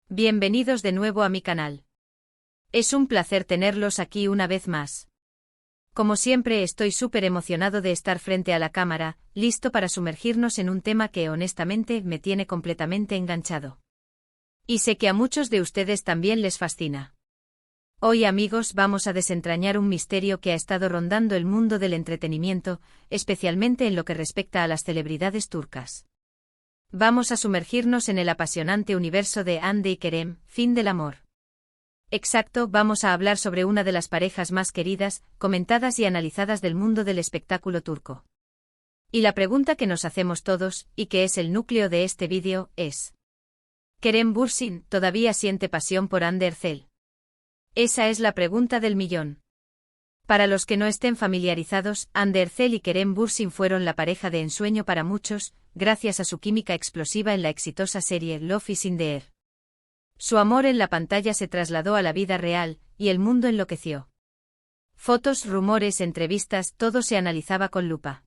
Bienvenidos de nuevo a mi canal. Es un placer tenerlos aquí una vez más. Como siempre estoy súper emocionado de estar frente a la cámara, listo para sumergirnos en un tema que honestamente me tiene completamente enganchado. Y sé que a muchos de ustedes también les fascina. Hoy, amigos, vamos a desentrañar un misterio que ha estado rondando el mundo del entretenimiento, especialmente en lo que respecta a las celebridades turcas. Vamos a sumergirnos en el apasionante universo de Hande y Kerem, fin del amor. Exacto, vamos a hablar sobre una de las parejas más queridas, comentadas y analizadas del mundo del espectáculo turco. Y la pregunta que nos hacemos todos, y que es el núcleo de este vídeo, es: ¿Kerem Bürsin todavía siente pasión por Hande Erçel? Esa es la pregunta del millón. Para los que no estén familiarizados, Hande Erçel y Kerem Bürsin fueron la pareja de ensueño para muchos, gracias a su química explosiva en la exitosa serie Love is in the Air. Su amor en la pantalla se trasladó a la vida real, y el mundo enloqueció. Fotos, rumores, entrevistas, todo se analizaba con lupa.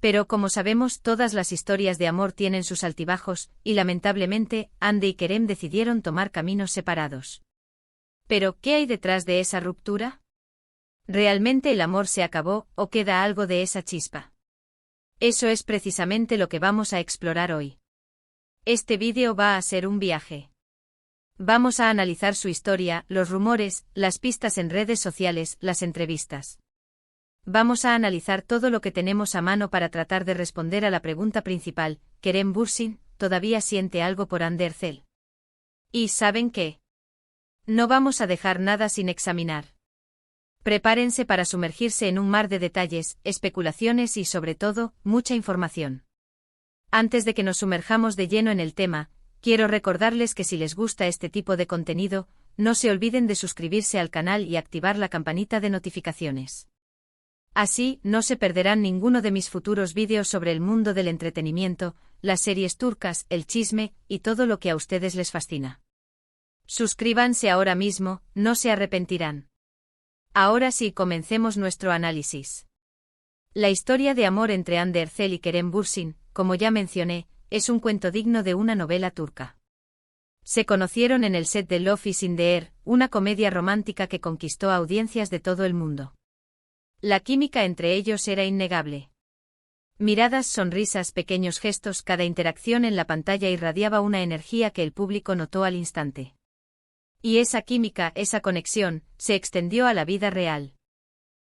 Pero como sabemos, todas las historias de amor tienen sus altibajos, y lamentablemente, Hande y Kerem decidieron tomar caminos separados. Pero, ¿qué hay detrás de esa ruptura? ¿Realmente el amor se acabó, o queda algo de esa chispa? Eso es precisamente lo que vamos a explorar hoy. Este vídeo va a ser un viaje. Vamos a analizar su historia, los rumores, las pistas en redes sociales, las entrevistas. Vamos a analizar todo lo que tenemos a mano para tratar de responder a la pregunta principal: ¿Kerem Bürsin todavía siente algo por Hande Erçel? ¿Y saben qué? No vamos a dejar nada sin examinar. Prepárense para sumergirse en un mar de detalles, especulaciones y, sobre todo, mucha información. Antes de que nos sumerjamos de lleno en el tema, quiero recordarles que si les gusta este tipo de contenido, no se olviden de suscribirse al canal y activar la campanita de notificaciones. Así, no se perderán ninguno de mis futuros vídeos sobre el mundo del entretenimiento, las series turcas, el chisme, y todo lo que a ustedes les fascina. Suscríbanse ahora mismo, no se arrepentirán. Ahora sí, comencemos nuestro análisis. La historia de amor entre Hande Erçel y Kerem Bürsin, como ya mencioné, es un cuento digno de una novela turca. Se conocieron en el set de Love is in the Air, una comedia romántica que conquistó a audiencias de todo el mundo. La química entre ellos era innegable. Miradas, sonrisas, pequeños gestos, cada interacción en la pantalla irradiaba una energía que el público notó al instante. Y esa química, esa conexión, se extendió a la vida real.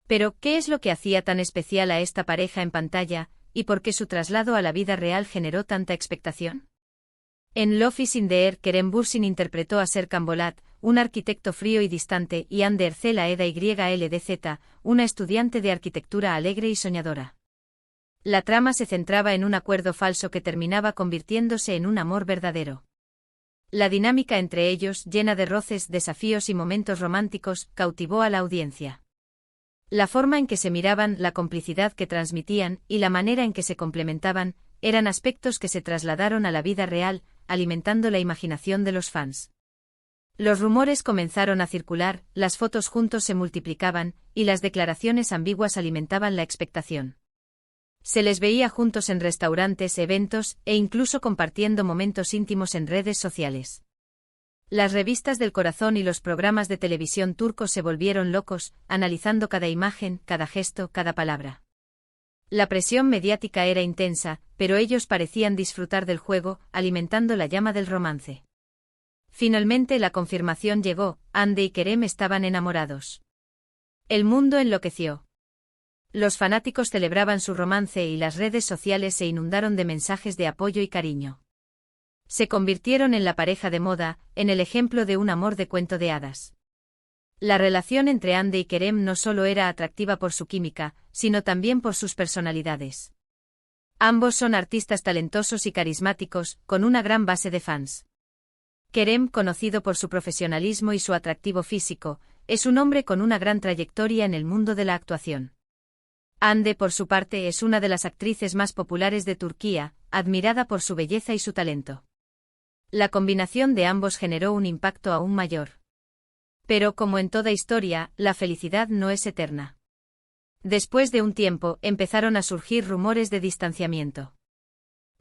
Pero, ¿qué es lo que hacía tan especial a esta pareja en pantalla, y por qué su traslado a la vida real generó tanta expectación? En Love is in the Air, Kerem Bürsin interpretó a Serkan Bolat, un arquitecto frío y distante, y Hande Erçel a Eda YLDZ, una estudiante de arquitectura alegre y soñadora. La trama se centraba en un acuerdo falso que terminaba convirtiéndose en un amor verdadero. La dinámica entre ellos, llena de roces, desafíos y momentos románticos, cautivó a la audiencia. La forma en que se miraban, la complicidad que transmitían, y la manera en que se complementaban, eran aspectos que se trasladaron a la vida real, alimentando la imaginación de los fans. Los rumores comenzaron a circular, las fotos juntos se multiplicaban, y las declaraciones ambiguas alimentaban la expectación. Se les veía juntos en restaurantes, eventos, e incluso compartiendo momentos íntimos en redes sociales. Las revistas del corazón y los programas de televisión turcos se volvieron locos, analizando cada imagen, cada gesto, cada palabra. La presión mediática era intensa, pero ellos parecían disfrutar del juego, alimentando la llama del romance. Finalmente la confirmación llegó: Hande y Kerem estaban enamorados. El mundo enloqueció. Los fanáticos celebraban su romance y las redes sociales se inundaron de mensajes de apoyo y cariño. Se convirtieron en la pareja de moda, en el ejemplo de un amor de cuento de hadas. La relación entre Hande y Kerem no solo era atractiva por su química, sino también por sus personalidades. Ambos son artistas talentosos y carismáticos, con una gran base de fans. Kerem, conocido por su profesionalismo y su atractivo físico, es un hombre con una gran trayectoria en el mundo de la actuación. Hande, por su parte, es una de las actrices más populares de Turquía, admirada por su belleza y su talento. La combinación de ambos generó un impacto aún mayor. Pero, como en toda historia, la felicidad no es eterna. Después de un tiempo, empezaron a surgir rumores de distanciamiento.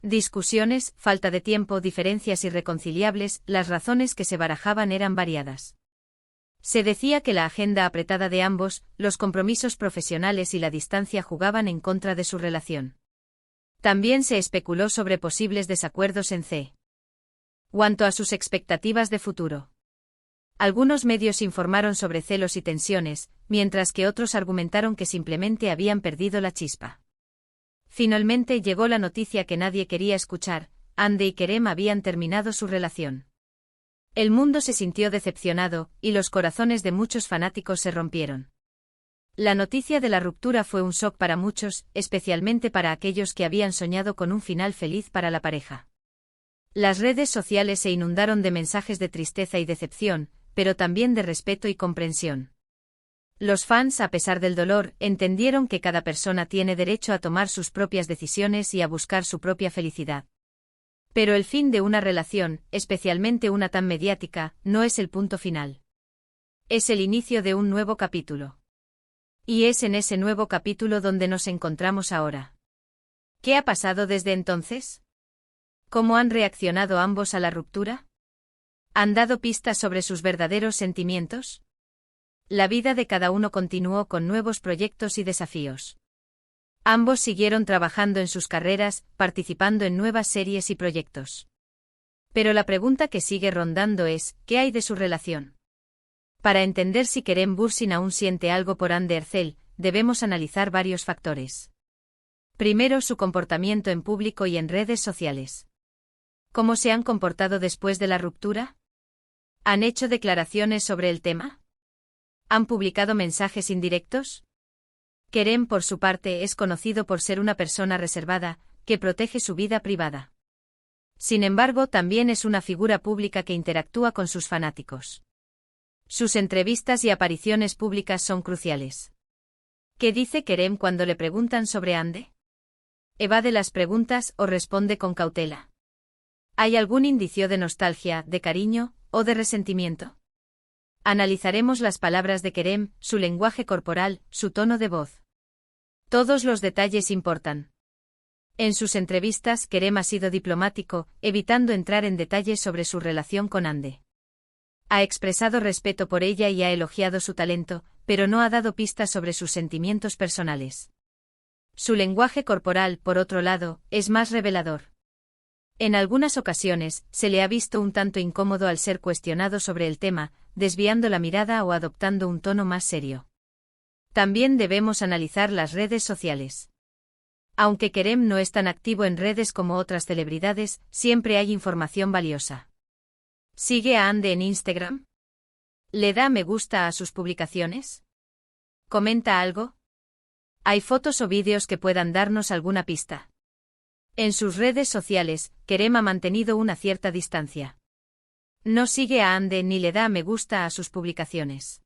Discusiones, falta de tiempo, diferencias irreconciliables, las razones que se barajaban eran variadas. Se decía que la agenda apretada de ambos, los compromisos profesionales y la distancia jugaban en contra de su relación. También se especuló sobre posibles desacuerdos en cuanto a sus expectativas de futuro. Algunos medios informaron sobre celos y tensiones, mientras que otros argumentaron que simplemente habían perdido la chispa. Finalmente llegó la noticia que nadie quería escuchar: Ande y Kerem habían terminado su relación. El mundo se sintió decepcionado, y los corazones de muchos fanáticos se rompieron. La noticia de la ruptura fue un shock para muchos, especialmente para aquellos que habían soñado con un final feliz para la pareja. Las redes sociales se inundaron de mensajes de tristeza y decepción, pero también de respeto y comprensión. Los fans, a pesar del dolor, entendieron que cada persona tiene derecho a tomar sus propias decisiones y a buscar su propia felicidad. Pero el fin de una relación, especialmente una tan mediática, no es el punto final. Es el inicio de un nuevo capítulo. Y es en ese nuevo capítulo donde nos encontramos ahora. ¿Qué ha pasado desde entonces? ¿Cómo han reaccionado ambos a la ruptura? ¿Han dado pistas sobre sus verdaderos sentimientos? La vida de cada uno continuó con nuevos proyectos y desafíos. Ambos siguieron trabajando en sus carreras, participando en nuevas series y proyectos. Pero la pregunta que sigue rondando es: ¿qué hay de su relación? Para entender si Kerem Bürsin aún siente algo por Hande Erçel, debemos analizar varios factores. Primero, su comportamiento en público y en redes sociales. ¿Cómo se han comportado después de la ruptura? ¿Han hecho declaraciones sobre el tema? ¿Han publicado mensajes indirectos? Kerem, por su parte, es conocido por ser una persona reservada, que protege su vida privada. Sin embargo, también es una figura pública que interactúa con sus fanáticos. Sus entrevistas y apariciones públicas son cruciales. ¿Qué dice Kerem cuando le preguntan sobre Hande? ¿Evade las preguntas o responde con cautela? ¿Hay algún indicio de nostalgia, de cariño, o de resentimiento? Analizaremos las palabras de Kerem, su lenguaje corporal, su tono de voz. Todos los detalles importan. En sus entrevistas, Kerem ha sido diplomático, evitando entrar en detalles sobre su relación con Hande. Ha expresado respeto por ella y ha elogiado su talento, pero no ha dado pistas sobre sus sentimientos personales. Su lenguaje corporal, por otro lado, es más revelador. En algunas ocasiones, se le ha visto un tanto incómodo al ser cuestionado sobre el tema, desviando la mirada o adoptando un tono más serio. También debemos analizar las redes sociales. Aunque Kerem no es tan activo en redes como otras celebridades, siempre hay información valiosa. ¿Sigue a Hande en Instagram? ¿Le da me gusta a sus publicaciones? ¿Comenta algo? ¿Hay fotos o vídeos que puedan darnos alguna pista? En sus redes sociales, Kerem ha mantenido una cierta distancia. No sigue a Hande ni le da me gusta a sus publicaciones.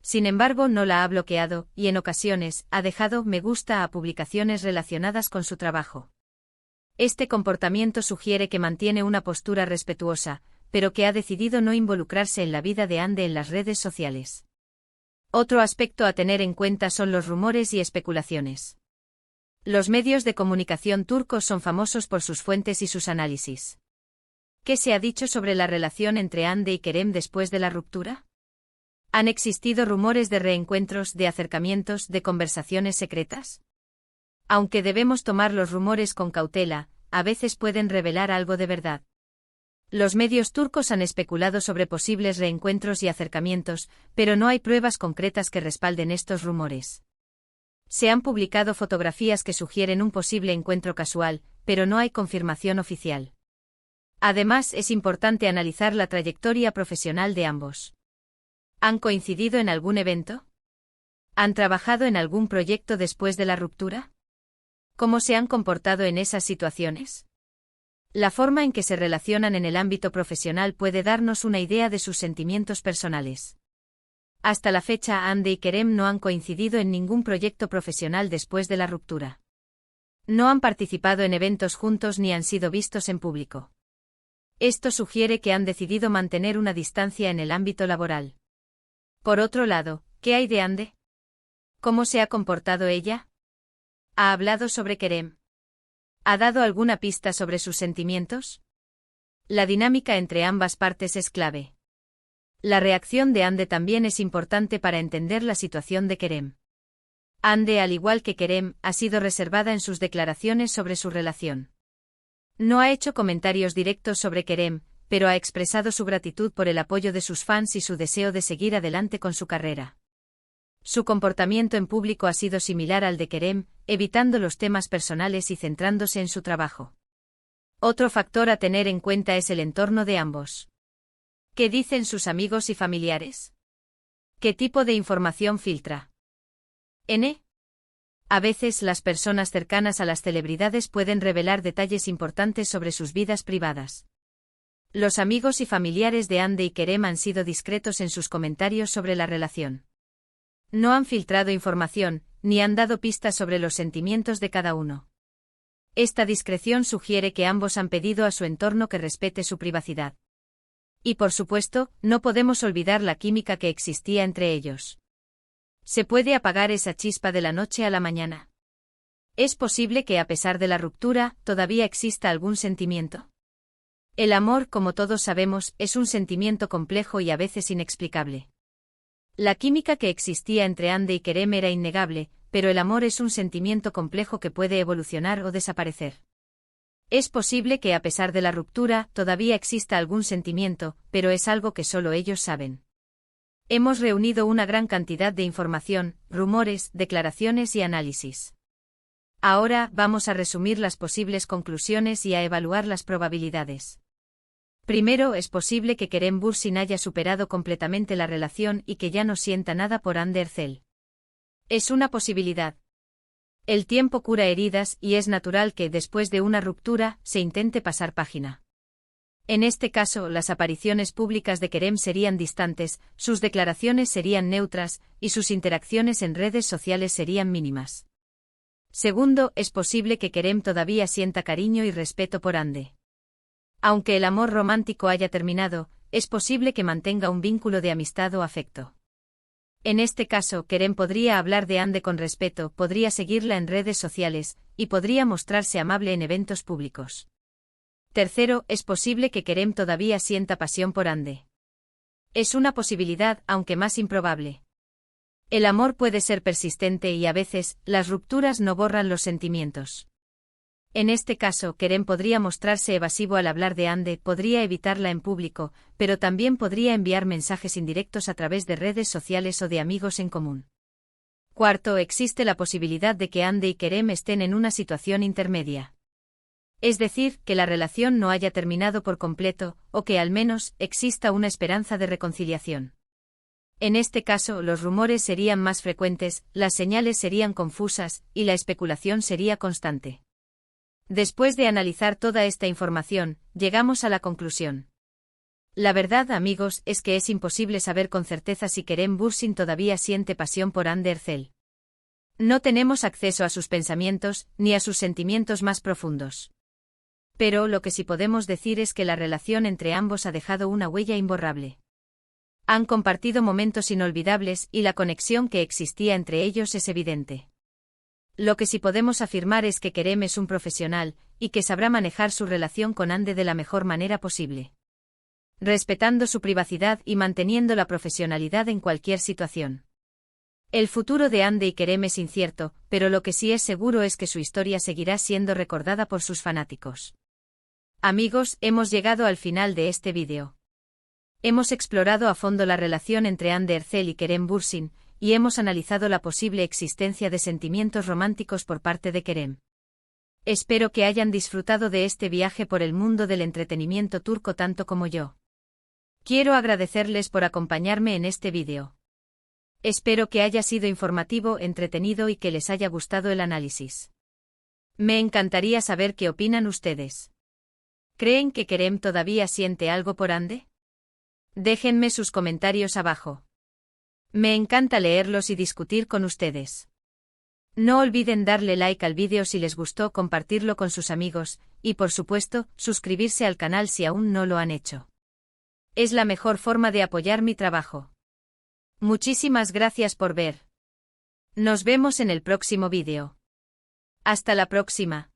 Sin embargo, no la ha bloqueado, y en ocasiones, ha dejado me gusta a publicaciones relacionadas con su trabajo. Este comportamiento sugiere que mantiene una postura respetuosa, pero que ha decidido no involucrarse en la vida de Hande en las redes sociales. Otro aspecto a tener en cuenta son los rumores y especulaciones. Los medios de comunicación turcos son famosos por sus fuentes y sus análisis. ¿Qué se ha dicho sobre la relación entre Hande y Kerem después de la ruptura? ¿Han existido rumores de reencuentros, de acercamientos, de conversaciones secretas? Aunque debemos tomar los rumores con cautela, a veces pueden revelar algo de verdad. Los medios turcos han especulado sobre posibles reencuentros y acercamientos, pero no hay pruebas concretas que respalden estos rumores. Se han publicado fotografías que sugieren un posible encuentro casual, pero no hay confirmación oficial. Además, es importante analizar la trayectoria profesional de ambos. ¿Han coincidido en algún evento? ¿Han trabajado en algún proyecto después de la ruptura? ¿Cómo se han comportado en esas situaciones? La forma en que se relacionan en el ámbito profesional puede darnos una idea de sus sentimientos personales. Hasta la fecha, Hande y Kerem no han coincidido en ningún proyecto profesional después de la ruptura. No han participado en eventos juntos ni han sido vistos en público. Esto sugiere que han decidido mantener una distancia en el ámbito laboral. Por otro lado, ¿qué hay de Hande? ¿Cómo se ha comportado ella? ¿Ha hablado sobre Kerem? ¿Ha dado alguna pista sobre sus sentimientos? La dinámica entre ambas partes es clave. La reacción de Ande también es importante para entender la situación de Kerem. Ande, al igual que Kerem, ha sido reservada en sus declaraciones sobre su relación. No ha hecho comentarios directos sobre Kerem, pero ha expresado su gratitud por el apoyo de sus fans y su deseo de seguir adelante con su carrera. Su comportamiento en público ha sido similar al de Kerem, evitando los temas personales y centrándose en su trabajo. Otro factor a tener en cuenta es el entorno de ambos. ¿Qué dicen sus amigos y familiares? ¿Qué tipo de información filtra? A veces las personas cercanas a las celebridades pueden revelar detalles importantes sobre sus vidas privadas. Los amigos y familiares de Ande y Kerem han sido discretos en sus comentarios sobre la relación. No han filtrado información, ni han dado pistas sobre los sentimientos de cada uno. Esta discreción sugiere que ambos han pedido a su entorno que respete su privacidad. Y por supuesto, no podemos olvidar la química que existía entre ellos. ¿Se puede apagar esa chispa de la noche a la mañana? ¿Es posible que a pesar de la ruptura, todavía exista algún sentimiento? El amor, como todos sabemos, es un sentimiento complejo y a veces inexplicable. La química que existía entre Ande y Kerem era innegable, pero el amor es un sentimiento complejo que puede evolucionar o desaparecer. Es posible que a pesar de la ruptura, todavía exista algún sentimiento, pero es algo que solo ellos saben. Hemos reunido una gran cantidad de información, rumores, declaraciones y análisis. Ahora vamos a resumir las posibles conclusiones y a evaluar las probabilidades. Primero, es posible que Kerem Bürsin haya superado completamente la relación y que ya no sienta nada por Hande Erçel. Es una posibilidad. El tiempo cura heridas y es natural que, después de una ruptura, se intente pasar página. En este caso, las apariciones públicas de Kerem serían distantes, sus declaraciones serían neutras, y sus interacciones en redes sociales serían mínimas. Segundo, es posible que Kerem todavía sienta cariño y respeto por Hande. Aunque el amor romántico haya terminado, es posible que mantenga un vínculo de amistad o afecto. En este caso, Kerem podría hablar de Hande con respeto, podría seguirla en redes sociales, y podría mostrarse amable en eventos públicos. Tercero, es posible que Kerem todavía sienta pasión por Hande. Es una posibilidad, aunque más improbable. El amor puede ser persistente y a veces, las rupturas no borran los sentimientos. En este caso, Kerem podría mostrarse evasivo al hablar de Hande, podría evitarla en público, pero también podría enviar mensajes indirectos a través de redes sociales o de amigos en común. Cuarto, existe la posibilidad de que Hande y Kerem estén en una situación intermedia. Es decir, que la relación no haya terminado por completo, o que al menos exista una esperanza de reconciliación. En este caso, los rumores serían más frecuentes, las señales serían confusas, y la especulación sería constante. Después de analizar toda esta información, llegamos a la conclusión. La verdad, amigos, es que es imposible saber con certeza si Kerem Bürsin todavía siente pasión por Hande Erçel. No tenemos acceso a sus pensamientos, ni a sus sentimientos más profundos. Pero lo que sí podemos decir es que la relación entre ambos ha dejado una huella imborrable. Han compartido momentos inolvidables y la conexión que existía entre ellos es evidente. Lo que sí podemos afirmar es que Kerem es un profesional, y que sabrá manejar su relación con Hande de la mejor manera posible. Respetando su privacidad y manteniendo la profesionalidad en cualquier situación. El futuro de Hande y Kerem es incierto, pero lo que sí es seguro es que su historia seguirá siendo recordada por sus fanáticos. Amigos, hemos llegado al final de este vídeo. Hemos explorado a fondo la relación entre Hande Erçel y Kerem Bürsin, y hemos analizado la posible existencia de sentimientos románticos por parte de Kerem. Espero que hayan disfrutado de este viaje por el mundo del entretenimiento turco tanto como yo. Quiero agradecerles por acompañarme en este vídeo. Espero que haya sido informativo, entretenido y que les haya gustado el análisis. Me encantaría saber qué opinan ustedes. ¿Creen que Kerem todavía siente algo por Hande? Déjenme sus comentarios abajo. Me encanta leerlos y discutir con ustedes. No olviden darle like al vídeo si les gustó, compartirlo con sus amigos, y por supuesto, suscribirse al canal si aún no lo han hecho. Es la mejor forma de apoyar mi trabajo. Muchísimas gracias por ver. Nos vemos en el próximo vídeo. Hasta la próxima.